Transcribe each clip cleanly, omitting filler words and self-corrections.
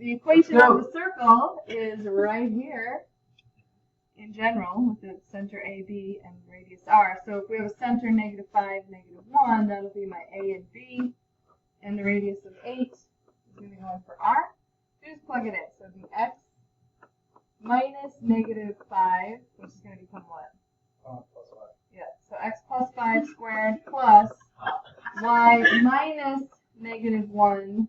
the equation of the circle is right here in general with the center AB and radius R. So if we have a center -5, -1, that'll be my A and B, and the radius of 8 is going to go in for R. So just plug it in. So it'll be X minus -5, which is going to become what? Plus 5. Yeah, so X plus 5 squared plus Y minus -1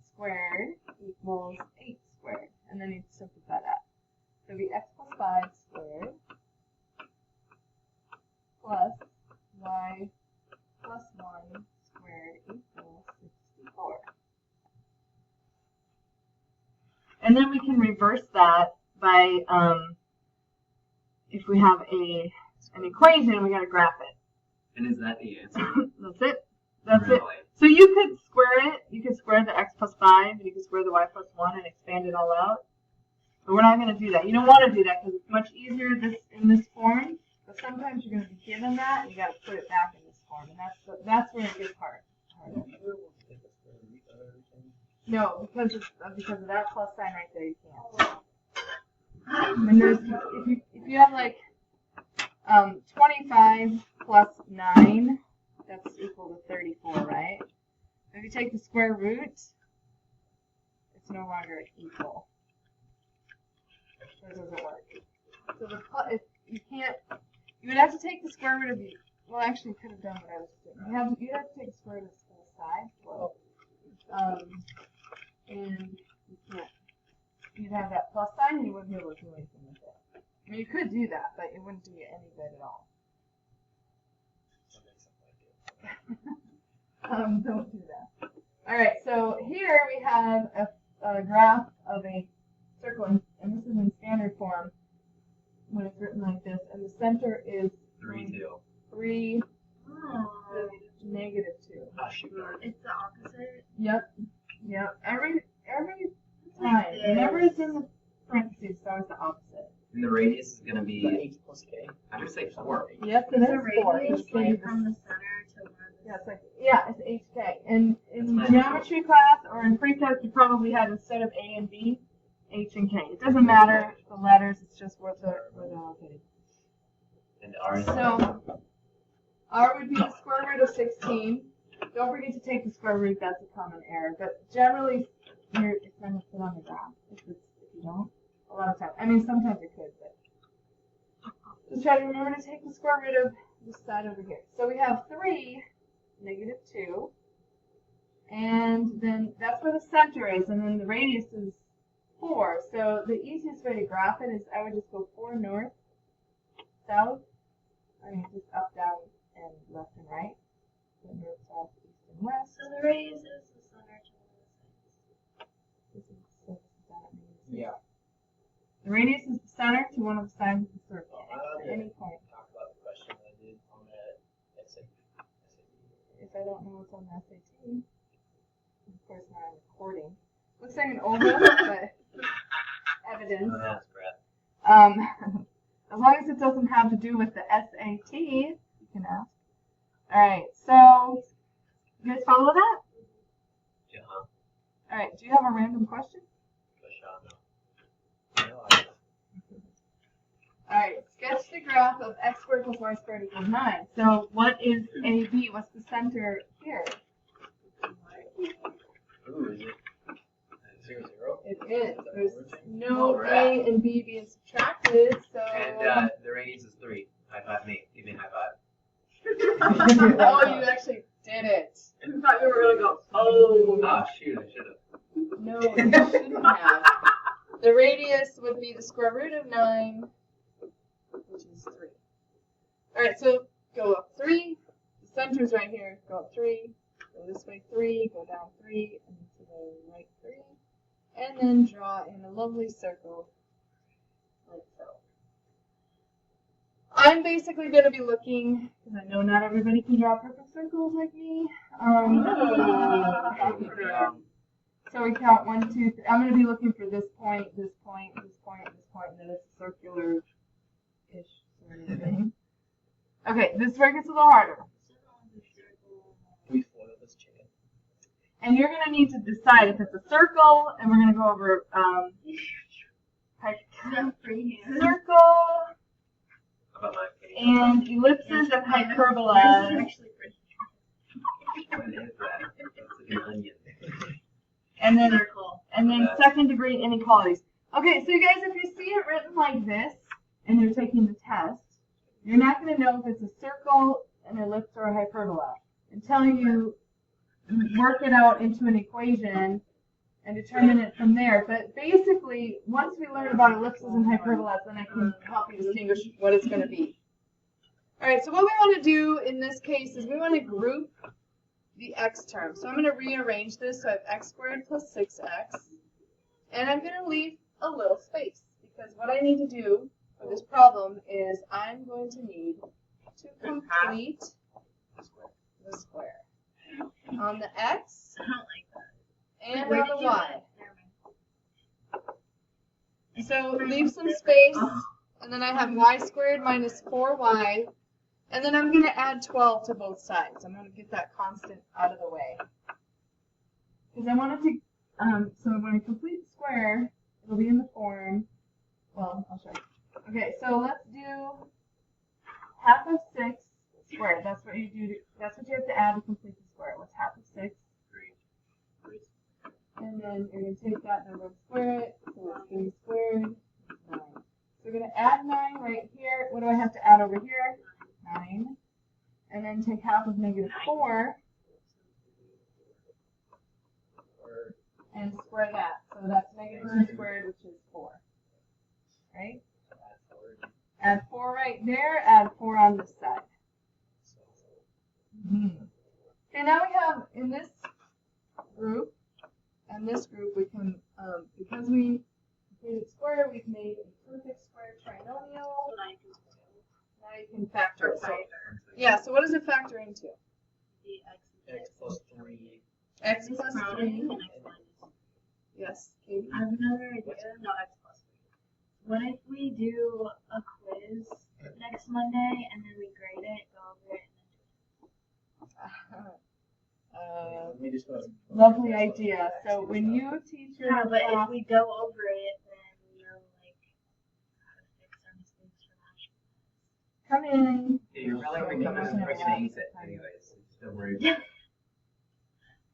squared equals 8 squared. And then you simplify that. So it'll be X plus 5 squared plus Y plus 1 squared equals 64. And then we can reverse that by, if we have an equation, we got to graph it. And is that the answer? That's it. That's really? it. So you could square it. You could square the X plus 5, and you could square the Y plus 1 and expand it all out. But we're not going to do that. You don't want to do that because it's much easier in this form. But sometimes you're going to be given that, and you got to put it back in this form, and that's where it gets hard. No, because of that plus sign right there, you can't. And if you have like 25 plus 9, that's equal to 34, right? If you take the square root, it's no longer equal. That doesn't work. So if you can't, you would have to take the square root of the. Well, actually, you could have done what I was doing. You'd have to take the square root of this whole side. Well, and you can't. You'd have that plus sign, and you wouldn't be able to do anything with it. I mean, you could do that, but it wouldn't do you any good at all. Don't do that. All right, so here we have a graph of a circle, and this is in standard form when it's written like this, and the center is 3, 2. 3, -2. Oh, shoot. It's the opposite. Yep. Every time, whenever it's in the parentheses, it's always the opposit. And the radius is going to be H plus K. I'm going to say 4. Yes, it The is 4. radius It's going to be from the center to one. Yeah, it's HK. And in That's geometry class or in pre-test, you probably had instead of A and B, H and K. It doesn't matter the letters; it's just where they're located. And R is So R would be the square root of 16. Don't forget to take the square root. That's a common error. But generally, it's going to fit on the graph. If you don't, a lot of times. I mean, sometimes it could, but just try to remember to take the square root of this side over here. So we have 3, -2, and then that's where the center is, and then the radius is 4. So the easiest way to graph it is I would just go 4 north, south, I mean just up, down, and left and right. So north, south, east, and west. So the radius is the center to one of the sides. This is that Yeah. The radius is the center to one of the sides of the circle at any point. Talk about the question I did on that SAT. If I don't know what's on the SAT, of course now I'm recording. Looks like an oval, but evidence. Oh, that's Brett. As long as it doesn't have to do with the SAT, you can ask. Alright, so you guys follow that? Yeah. Alright, do you have a random question? Alright, sketch the graph of x squared plus y squared equals 9. So what is AB? What's the center here? Ooh, is it? 0, 0. It is. There's no A and B being subtracted, so... And the radius is 3. High five me. Give me a high five. Oh, you actually did it. I thought you were going to go, oh. Oh, shoot, I should have. No, you shouldn't have. The radius would be the square root of 9, which is 3. Alright, so go up 3. The center's right here. Go up 3. Go this way 3. Go down 3. And to the right 3. And then draw in a lovely circle, like so. I'm basically going to be looking, because I know not everybody can draw perfect circles like me. So we count 1, 2, 3. I'm going to be looking for this point, this point, this point, this point, and then it's a circular-ish sort of thing. Okay, this is where it gets a little harder. Can we foil this chicken? And you're going to need to decide if it's a circle, and we're going to go over circle How about mine? and ellipses and hyperbola. Actually, pretty What is that? That's like an onion. And then circle. second degree inequalities. Okay, so you guys, if you see it written like this, and you're taking the test, you're not going to know if it's a circle, an ellipse, or a hyperbola until you work it out into an equation and determine it from there. But basically, once we learn about ellipses and hyperbolas, then I can help you distinguish what it's going to be. All right, so what we want to do in this case is we want to group the x terms. So I'm going to rearrange this so I have x squared plus 6x. And I'm going to leave a little space because what I need to do for this problem is I'm going to need to complete the square on the x I don't like that. and Where on did the you y. put it? So leave some space, and then I have y squared minus 4y, and then I'm going to add 12 to both sides. I'm going to get that constant out of the way. Because I want it to, so when I complete the square, it'll be in the form, well, I'll show you. Okay, so let's do half of 6 squared. That's what you do. That's what you have to add to complete the square. What's half of 6? 3. And then you're going to take that number and square it. So it's 3 squared is 9. So we're going to add 9 right here. What do I have to add over here? 9. And then take half of negative 4 and square that. So that's negative 2 squared, which is 4. Right? Add 4 right there. Add 4 on this side. Okay, now we have in this group and this group we can, because we completed square, we've made a perfect square trinomial. Now you can factor it. So, yeah, so what does it factor into? The X plus 3. X plus 3. and x minus. Yes, Katie. I have another idea. No, x plus 3. What if we do a quiz next Monday and then we grade it, go over it, Let me just go. Lovely idea. So when you teach your but if class, we go over it, then we know like how to fix our mistakes for last come in. Yeah, you're probably going to come in for things anyways. So just don't worry.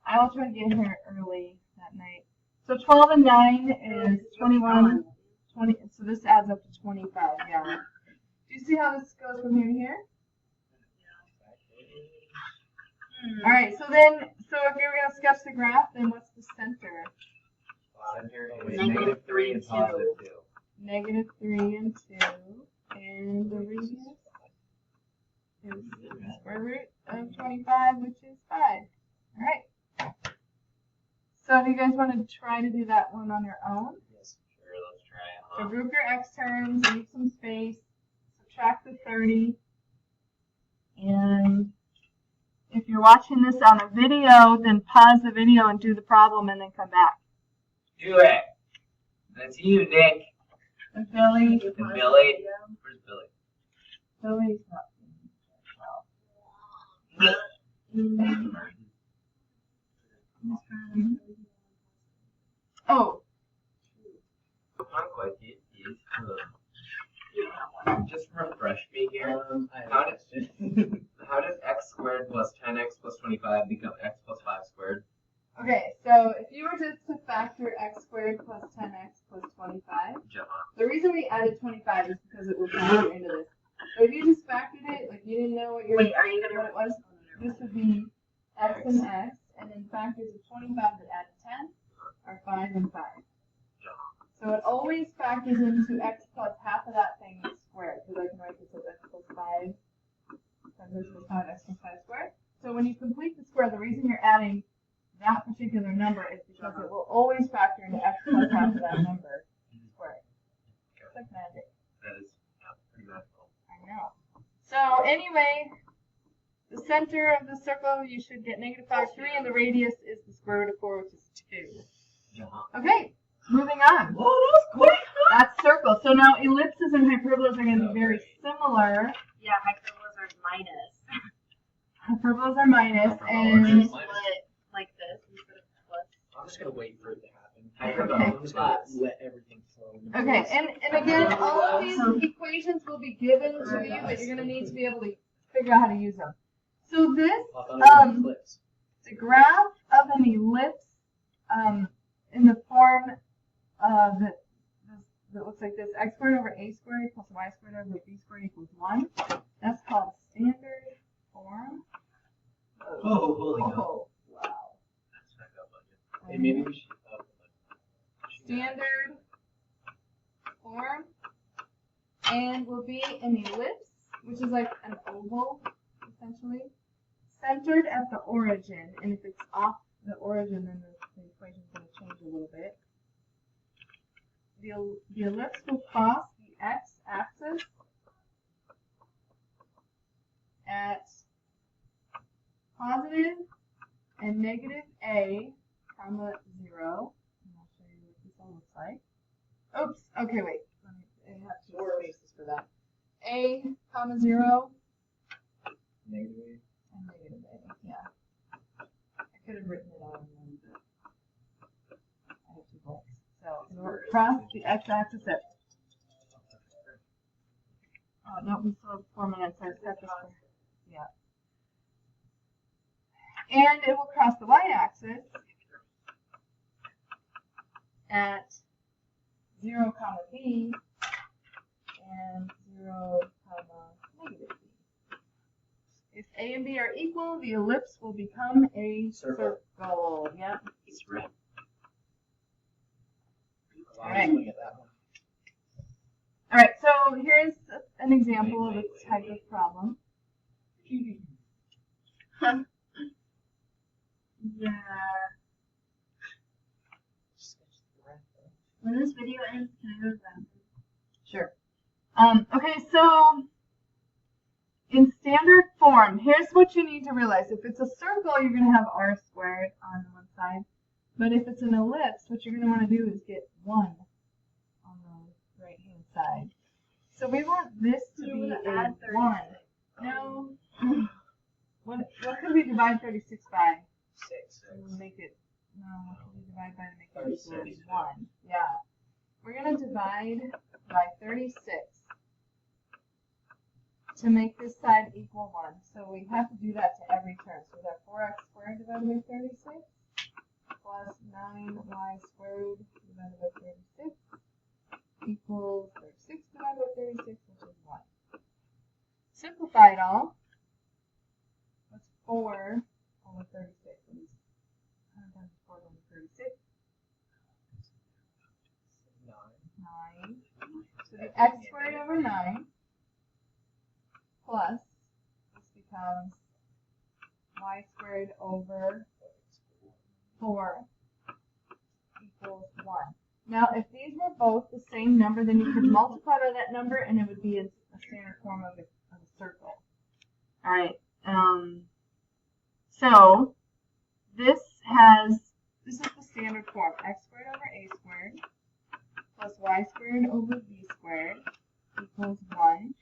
I will try to get here early that night. So 12 and 9 is 21. 20. So this adds up to 25. Yeah. Do you see how this goes from here to here? All right. So then, so if you're gonna sketch the graph, then what's the center? Center is negative 3 and positive 2. Negative 3 and 2, and the radius is the square root of 25, which is 5. All right. So do you guys want to try to do that one on your own? Yes, sure, let's try it. So group your x terms, leave some space, subtract the 30, and if you're watching this on a video, then pause the video and do the problem and then come back. Do it. That's you, Nick. And Billy, And Billy. Where's Billy? Billy's not. Oh, My question is, just refresh me here. How does x squared plus 10x plus 25 become x plus 5 squared? okay, so if you were just to factor x squared plus 10x plus 25, John. the reason we added 25 is because it would factor into this. But if you just factored it, like you didn't know what your Wait, are you gonna what it was, this would be x and x, and then factors of 25 that add 10 are 5 and 5. So it always factors into x plus half of that thing squared, because I can write this as x plus 5, this is 5, x plus 5 squared. So when you complete the square, the reason you're adding that particular number is because it will always factor into x plus half of that number squared. It's like magic. That is pretty magical. I know. So anyway, the center of the circle, you should get negative 5, 3, and the radius is the square root of 4, which is 2. John. Okay, moving on. Whoa, that was quick. That's circle. So now ellipses and hyperbolas are going to be very similar. Yeah, hyperbolas are minus. Hyperbolas are minus, Hyperbolas and is Split like this instead of I'm just gonna wait for it to happen. Hyperbolic I'm just gonna plots. let everything flow. Okay, and again, all of these equations will be given to you, but you're going to need to be able to figure out how to use them. So this, I thought it was eclipse. the graph of an ellipse in the form that looks like this: x squared over a squared plus y squared over b squared equals 1. That's called standard form. Oh, holy God. Oh, wow. That's not good budget. Hey, maybe we should. Standard form, and will be an ellipse, which is like an oval, essentially, centered at the origin. And if it's off the origin, then the equation is going to change a little bit. The ellipse will cross the x-axis at positive and negative a, comma 0. I'll show you what this all looks like. Oops. Okay, wait. I have two spaces for that. A, comma 0, Negative. and negative a. Yeah. I could have written it out in one, but I have 2 blanks. So we'll cross the x-axis at. Oh no, we still have 4 minutes. I set this for. Yeah. And it will cross the y-axis at 0, comma b, and 0, comma negative b. If a and b are equal, the ellipse will become a circle. Yep. It's red. All right. Look at that one. All right. So here's an example of this type of problem. Yeah. When this video ends, can I go to the bathroom? Sure. Okay, so in standard form, here's what you need to realize. If it's a circle, you're going to have r squared on one side. But if it's an ellipse, what you're going to want to do is get 1 on the right-hand side. So we want this to be a 1. No. What could we divide 36 by? 6. To make it, no, what could we divide by to make it equal 1? Yeah. We're going to divide by 36 to make this side equal 1. So we have to do that to every term. So we have 4x squared divided by 36 plus 9y squared divided by 36 equals 36 divided by 36, which is 1. Simplify it all. What's 4 over 36? 100 times 4 over 36. 9. So the x squared over 9 plus this becomes y squared over 4 equals 1. Now, if these were both the same number, then you could multiply by that number, and it would be a standard form of a circle. All right. So this is the standard form: x squared over a squared plus y squared over b squared equals 1.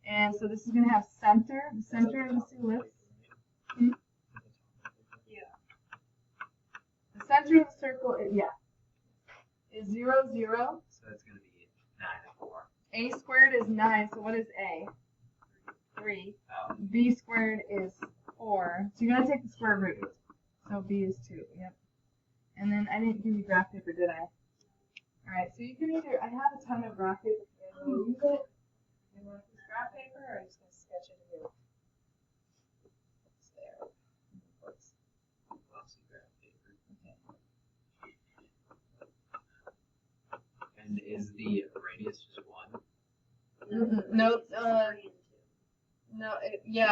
And so this is going to have the center of this ellipse. Yeah. The center of the circle, is 0, 0. So it's going to be 9 and 4. A squared is 9, so what is A? 3. Oh. B squared is 4. So you're going to take the square root. So B is 2. Yep. And then I didn't give you graph paper, did I? Alright, so you can either, I have a ton of graph paper if you guys want to use it. You want to use graph paper, or are you just going to sketch it here? It's there. Glossy graph paper. Okay. And is the radius just 1? No,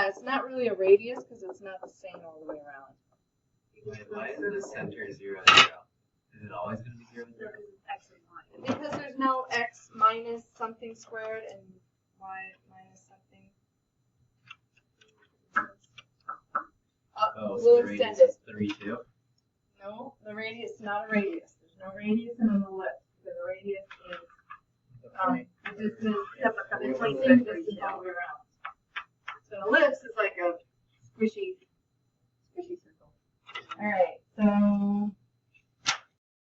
it's not really a radius because it's not the same all the way around. Wait, why is the center 0, 0? Is it always going to be 0, 0? X and Y. Because there's no x minus something squared and y minus something. Oh, so We'll the extend radius it. is 3, 2? No, the radius is not a radius. There's no radius in an ellipse.